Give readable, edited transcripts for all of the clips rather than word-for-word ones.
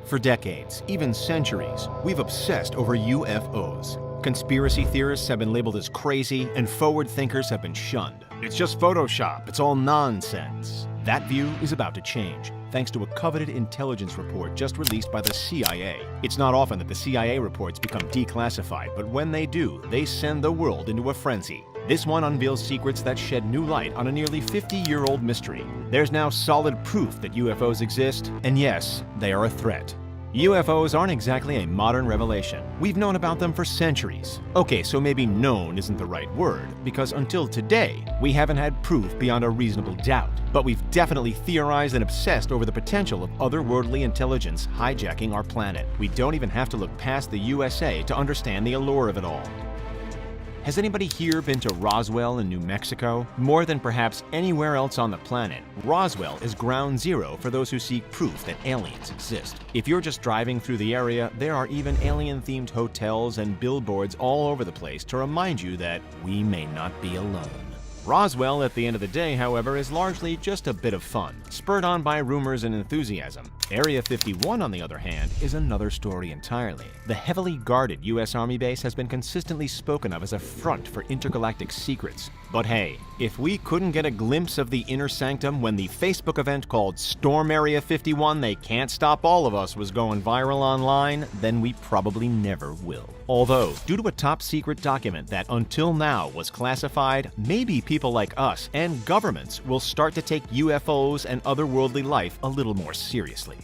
For decades, even centuries, we've obsessed over UFOs. Conspiracy theorists have been labeled as crazy, and forward thinkers have been shunned. It's just Photoshop, it's all nonsense. That view is about to change, thanks to a coveted intelligence report just released by the CIA. It's not often that the CIA reports become declassified, but when they do, they send the world into a frenzy. This one unveils secrets that shed new light on a nearly 50-year-old mystery. There's now solid proof that UFOs exist, and yes, they are a threat. UFOs aren't exactly a modern revelation. We've known about them for centuries. Okay, so maybe known isn't the right word, because until today, we haven't had proof beyond a reasonable doubt. But we've definitely theorized and obsessed over the potential of otherworldly intelligence hijacking our planet. We don't even have to look past the USA to understand the allure of it all. Has anybody here been to Roswell in New Mexico? More than perhaps anywhere else on the planet, Roswell is ground zero for those who seek proof that aliens exist. If you're just driving through the area, there are even alien-themed hotels and billboards all over the place to remind you that we may not be alone. Roswell, at the end of the day, however, is largely just a bit of fun, spurred on by rumors and enthusiasm. Area 51, on the other hand, is another story entirely. The heavily guarded U.S. Army base has been consistently spoken of as a front for intergalactic secrets. But hey, if we couldn't get a glimpse of the inner sanctum when the Facebook event called Storm Area 51 They Can't Stop All of Us was going viral online, then we probably never will. Although, due to a top-secret document that until now was classified, maybe people like us and governments will start to take UFOs and otherworldly life a little more seriously.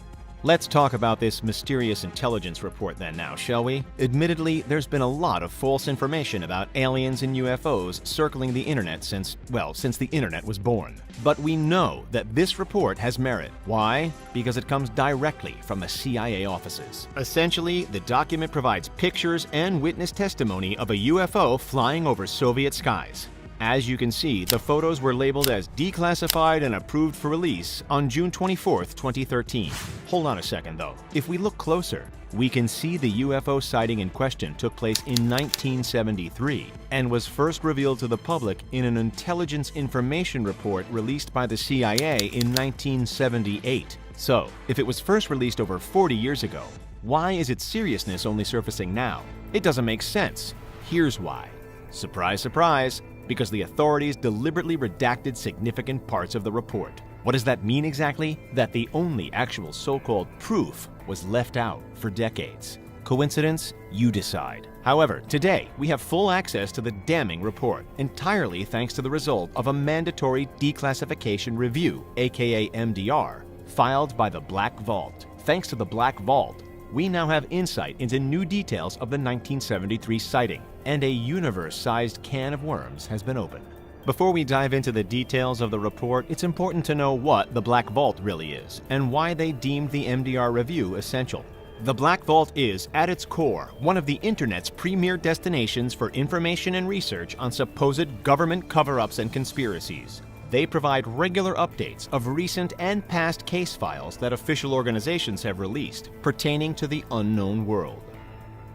Let's talk about this mysterious intelligence report then now, shall we? Admittedly, there's been a lot of false information about aliens and UFOs circling the internet since the internet was born. But we know that this report has merit. Why? Because it comes directly from the CIA offices. Essentially, the document provides pictures and witness testimony of a UFO flying over Soviet skies. As you can see, the photos were labeled as declassified and approved for release on June 24, 2013. Hold on a second though. If we look closer, we can see the UFO sighting in question took place in 1973 and was first revealed to the public in an intelligence information report released by the CIA in 1978. So, if it was first released over 40 years ago, why is its seriousness only surfacing now? It doesn't make sense. Here's why. Surprise, surprise. Because the authorities deliberately redacted significant parts of the report. What does that mean exactly? That the only actual so-called proof was left out for decades. Coincidence? You decide. However, today we have full access to the damning report, entirely thanks to the result of a mandatory declassification review, aka MDR, filed by the Black Vault. Thanks to the Black Vault, we now have insight into new details of the 1973 sighting, and a universe-sized can of worms has been opened. Before we dive into the details of the report, it's important to know what the Black Vault really is, and why they deemed the MDR review essential. The Black Vault is, at its core, one of the internet's premier destinations for information and research on supposed government cover-ups and conspiracies. They provide regular updates of recent and past case files that official organizations have released pertaining to the unknown world.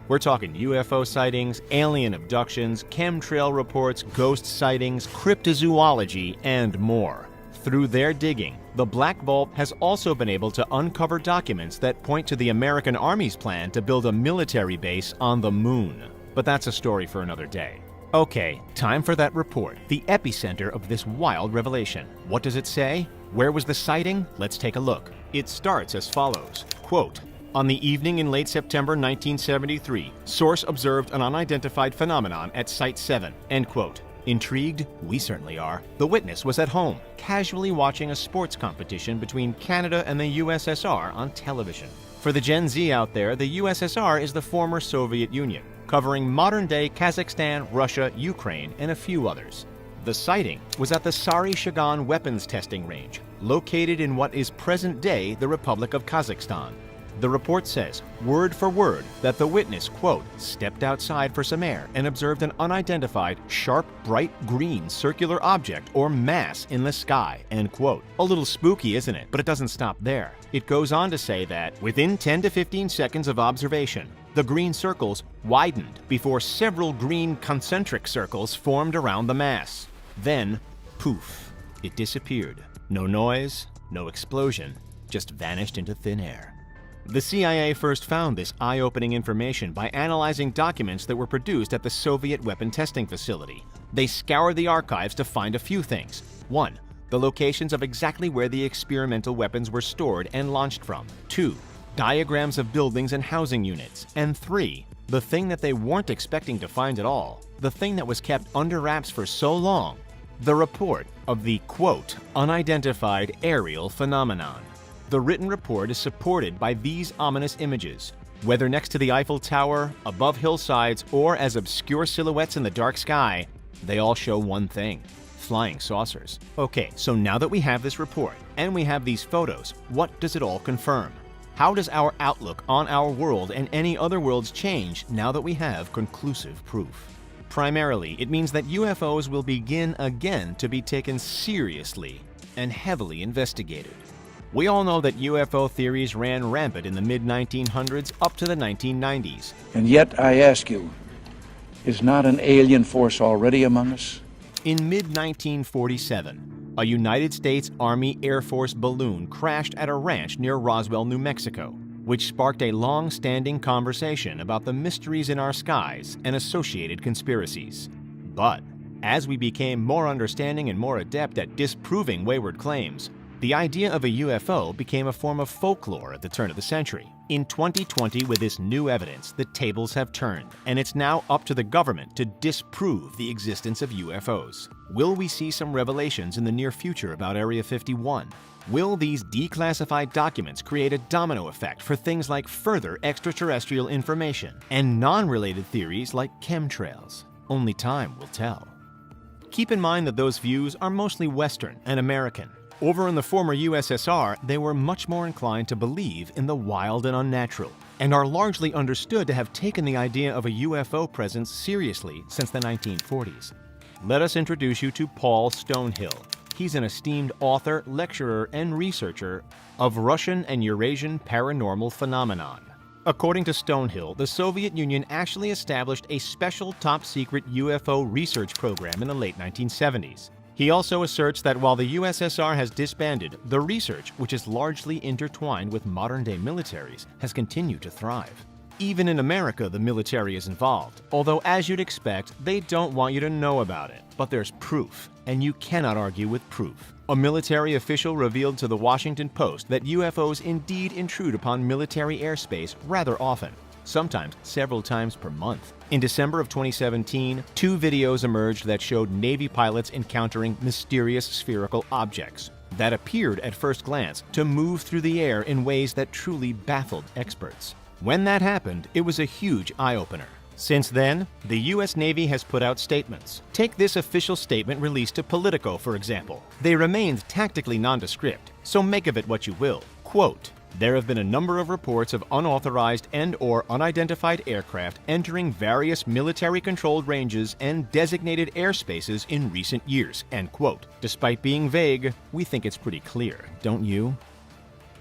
We're talking UFO sightings, alien abductions, chemtrail reports, ghost sightings, cryptozoology, and more. Through their digging, the Black Vault has also been able to uncover documents that point to the American Army's plan to build a military base on the moon. But that's a story for another day. Okay, time for that report, the epicenter of this wild revelation. What does it say? Where was the sighting? Let's take a look. It starts as follows, quote, "On the evening in late September 1973, source observed an unidentified phenomenon at Site 7, end quote. Intrigued? We certainly are. The witness was at home, casually watching a sports competition between Canada and the USSR on television. For the Gen Z out there, the USSR is the former Soviet Union, covering modern-day Kazakhstan, Russia, Ukraine, and a few others. The sighting was at the Sari Shagan weapons testing range, located in what is present-day the Republic of Kazakhstan. The report says, word for word, that the witness, quote, stepped outside for some air and observed an unidentified, sharp, bright green circular object or mass in the sky, end quote. A little spooky, isn't it? But it doesn't stop there. It goes on to say that, within 10 to 15 seconds of observation, the green circles widened before several green concentric circles formed around the mass. Then, poof, it disappeared. No noise, no explosion, just vanished into thin air. The CIA first found this eye-opening information by analyzing documents that were produced at the Soviet weapon testing facility. They scoured the archives to find a few things. 1. The locations of exactly where the experimental weapons were stored and launched from. 2. Diagrams of buildings and housing units. And 3. The thing that they weren't expecting to find at all, the thing that was kept under wraps for so long, the report of the, quote, unidentified aerial phenomenon. The written report is supported by these ominous images. Whether next to the Eiffel Tower, above hillsides, or as obscure silhouettes in the dark sky, they all show one thing: flying saucers. Okay, so now that we have this report, and we have these photos, what does it all confirm? How does our outlook on our world and any other worlds change now that we have conclusive proof? Primarily, it means that UFOs will begin again to be taken seriously and heavily investigated. We all know that UFO theories ran rampant in the mid-1900s up to the 1990s. And yet, I ask you, is not an alien force already among us? In mid-1947, a United States Army Air Force balloon crashed at a ranch near Roswell, New Mexico, which sparked a long-standing conversation about the mysteries in our skies and associated conspiracies. But as we became more understanding and more adept at disproving wayward claims, the idea of a UFO became a form of folklore at the turn of the century. In 2020, with this new evidence, the tables have turned, and it's now up to the government to disprove the existence of UFOs. Will we see some revelations in the near future about Area 51? Will these declassified documents create a domino effect for things like further extraterrestrial information and non-related theories like chemtrails? Only time will tell. Keep in mind that those views are mostly Western and American. Over in the former USSR, they were much more inclined to believe in the wild and unnatural, and are largely understood to have taken the idea of a UFO presence seriously since the 1940s. Let us introduce you to Paul Stonehill. He's an esteemed author, lecturer, and researcher of Russian and Eurasian paranormal phenomenon. According to Stonehill, the Soviet Union actually established a special top-secret UFO research program in the late 1970s. He also asserts that while the USSR has disbanded, the research, which is largely intertwined with modern-day militaries, has continued to thrive. Even in America, the military is involved, although as you'd expect, they don't want you to know about it. But there's proof, and you cannot argue with proof. A military official revealed to the Washington Post that UFOs indeed intrude upon military airspace rather often, sometimes several times per month. In December of 2017, 2 videos emerged that showed Navy pilots encountering mysterious spherical objects that appeared at first glance to move through the air in ways that truly baffled experts. When that happened, it was a huge eye-opener. Since then, the U.S. Navy has put out statements. Take this official statement released to Politico, for example. They remained tactically nondescript, so make of it what you will. Quote, "There have been a number of reports of unauthorized and/or unidentified aircraft entering various military-controlled ranges and designated airspaces in recent years." End quote. Despite being vague, we think it's pretty clear, don't you?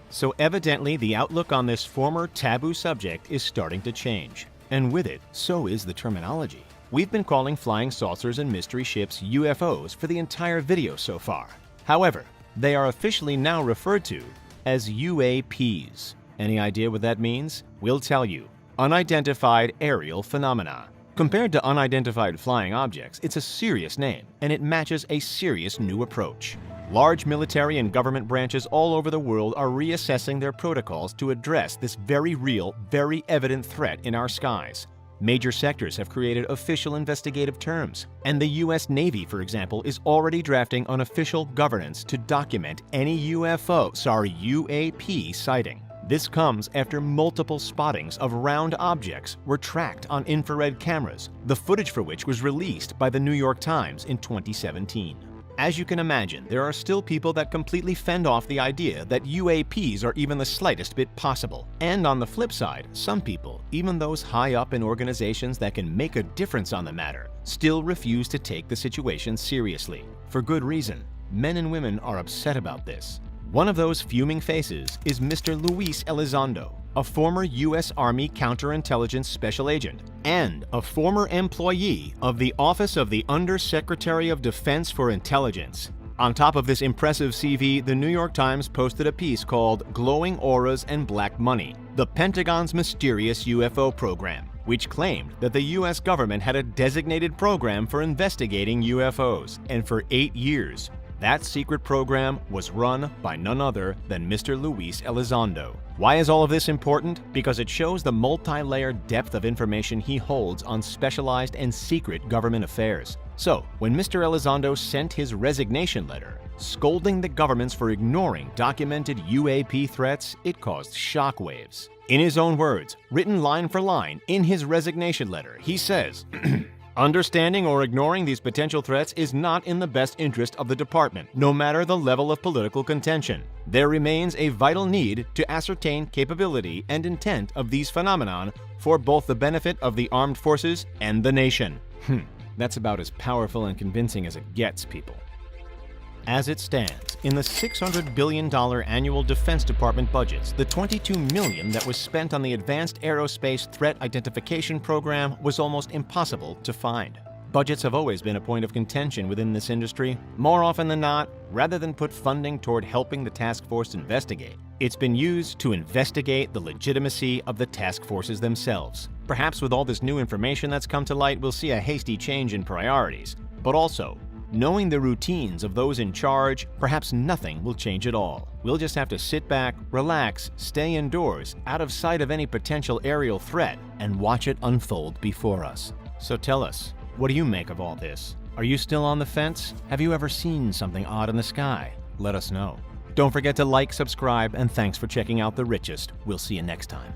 So evidently, the outlook on this former taboo subject is starting to change. And with it, so is the terminology. We've been calling flying saucers and mystery ships UFOs for the entire video so far. However, they are officially now referred to as UAPs. Any idea what that means? We'll tell you. Unidentified aerial phenomena. Compared to unidentified flying objects, it's a serious name, and it matches a serious new approach. Large military and government branches all over the world are reassessing their protocols to address this very real, very evident threat in our skies. Major sectors have created official investigative terms, and the U.S. Navy, for example, is already drafting unofficial governance to document any UAP sighting. This comes after multiple spottings of round objects were tracked on infrared cameras, the footage for which was released by the New York Times in 2017. As you can imagine, there are still people that completely fend off the idea that UAPs are even the slightest bit possible. And on the flip side, some people, even those high up in organizations that can make a difference on the matter, still refuse to take the situation seriously. For good reason. Men and women are upset about this. One of those fuming faces is Mr. Luis Elizondo, a former U.S. Army counterintelligence special agent and a former employee of the Office of the Undersecretary of Defense for Intelligence. On top of this impressive CV, the New York Times posted a piece called Glowing Auras and Black Money, the Pentagon's mysterious UFO program, which claimed that the US government had a designated program for investigating UFOs, and for 8 years, that secret program was run by none other than Mr. Luis Elizondo. Why is all of this important? Because it shows the multi-layered depth of information he holds on specialized and secret government affairs. So, when Mr. Elizondo sent his resignation letter, scolding the governments for ignoring documented UAP threats, it caused shockwaves. In his own words, written line for line in his resignation letter, he says, "Understanding or ignoring these potential threats is not in the best interest of the department, no matter the level of political contention. There remains a vital need to ascertain capability and intent of these phenomenon for both the benefit of the armed forces and the nation." That's about as powerful and convincing as it gets, people. As it stands, in the $600 billion annual Defense Department budgets, the $22 million that was spent on the Advanced Aerospace Threat Identification Program was almost impossible to find. Budgets have always been a point of contention within this industry. More often than not, rather than put funding toward helping the task force investigate, it's been used to investigate the legitimacy of the task forces themselves. Perhaps with all this new information that's come to light, we'll see a hasty change in priorities, but also, knowing the routines of those in charge, perhaps nothing will change at all. We'll just have to sit back, relax, stay indoors, out of sight of any potential aerial threat, and watch it unfold before us. So tell us, what do you make of all this? Are you still on the fence? Have you ever seen something odd in the sky? Let us know. Don't forget to like, subscribe, and thanks for checking out The Richest. We'll see you next time.